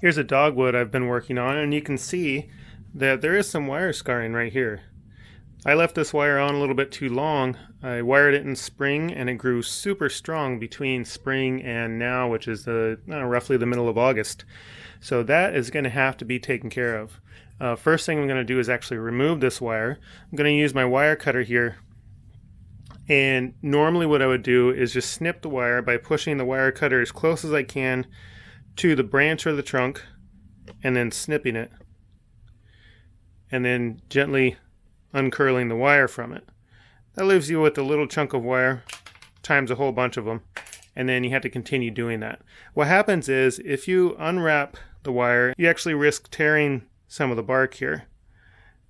Here's a dogwood I've been working on, and you can see that there is some wire scarring right here. I left this wire on a little bit too long. I wired it in spring and it grew super strong between spring and now, which is roughly the middle of August. So that is going to have to be taken care of. First thing I'm going to do is actually remove this wire. I'm going to use my wire cutter here. And normally what I would do is just snip the wire by pushing the wire cutter as close as I can to the branch or the trunk and then snipping it. And then gently uncurling the wire from it. That leaves you with a little chunk of wire times a whole bunch of them, and then you have to continue doing that. What happens is if you unwrap the wire, you actually risk tearing some of the bark here.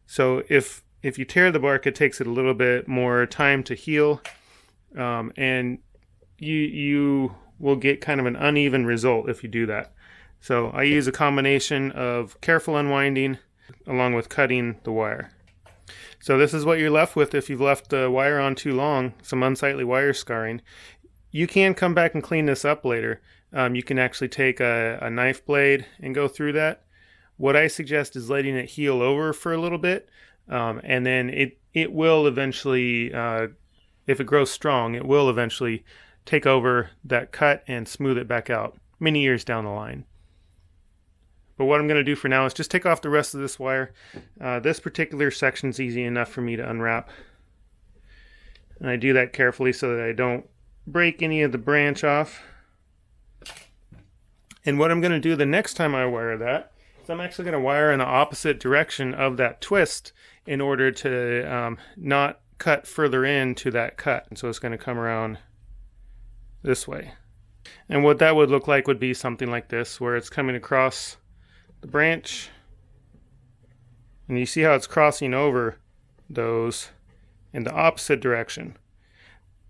So if you tear the bark, it takes it a little bit more time to heal, and you will get kind of an uneven result if you do that. So I use a combination of careful unwinding along with cutting the wire. So this is what you're left with if you've left the wire on too long, some unsightly wire scarring. You can come back and clean this up later. You can actually take a knife blade and go through that. What I suggest is letting it heal over for a little bit, and then it will eventually, if it grows strong, it will eventually take over that cut and smooth it back out many years down the line. But what I'm going to do for now is just take off the rest of this wire. This particular section is easy enough for me to unwrap. And I do that carefully so that I don't break any of the branch off. And what I'm going to do the next time I wire that is I'm actually going to wire in the opposite direction of that twist in order to not cut further into that cut. And so it's going to come around this way. And what that would look like would be something like this, where it's coming across the branch, and you see how it's crossing over those in the opposite direction.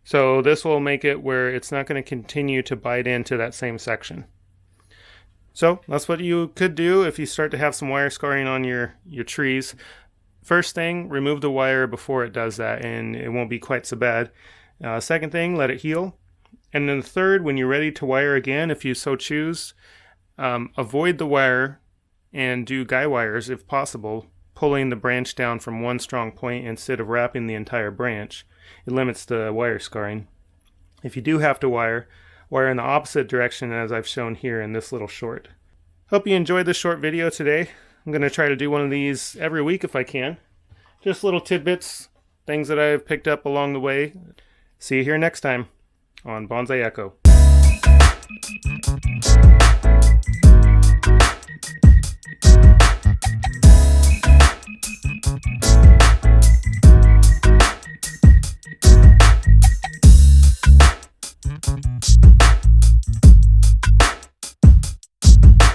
So this will make it where it's not going to continue to bite into that same section. So that's what you could do if you start to have some wire scarring on your trees. First thing, remove the wire before it does that, and it won't be quite so bad. Second thing, let it heal. And then third, when you're ready to wire again, if you so choose, avoid the wire and do guy wires if possible, pulling the branch down from one strong point instead of wrapping the entire branch. It limits the wire scarring. If you do have to wire in the opposite direction as I've shown here in this little short. Hope you enjoyed this short video today. I'm going to try to do one of these every week if I can. Just little tidbits, things that I've picked up along the way. See you here next time on Bonsai Echo.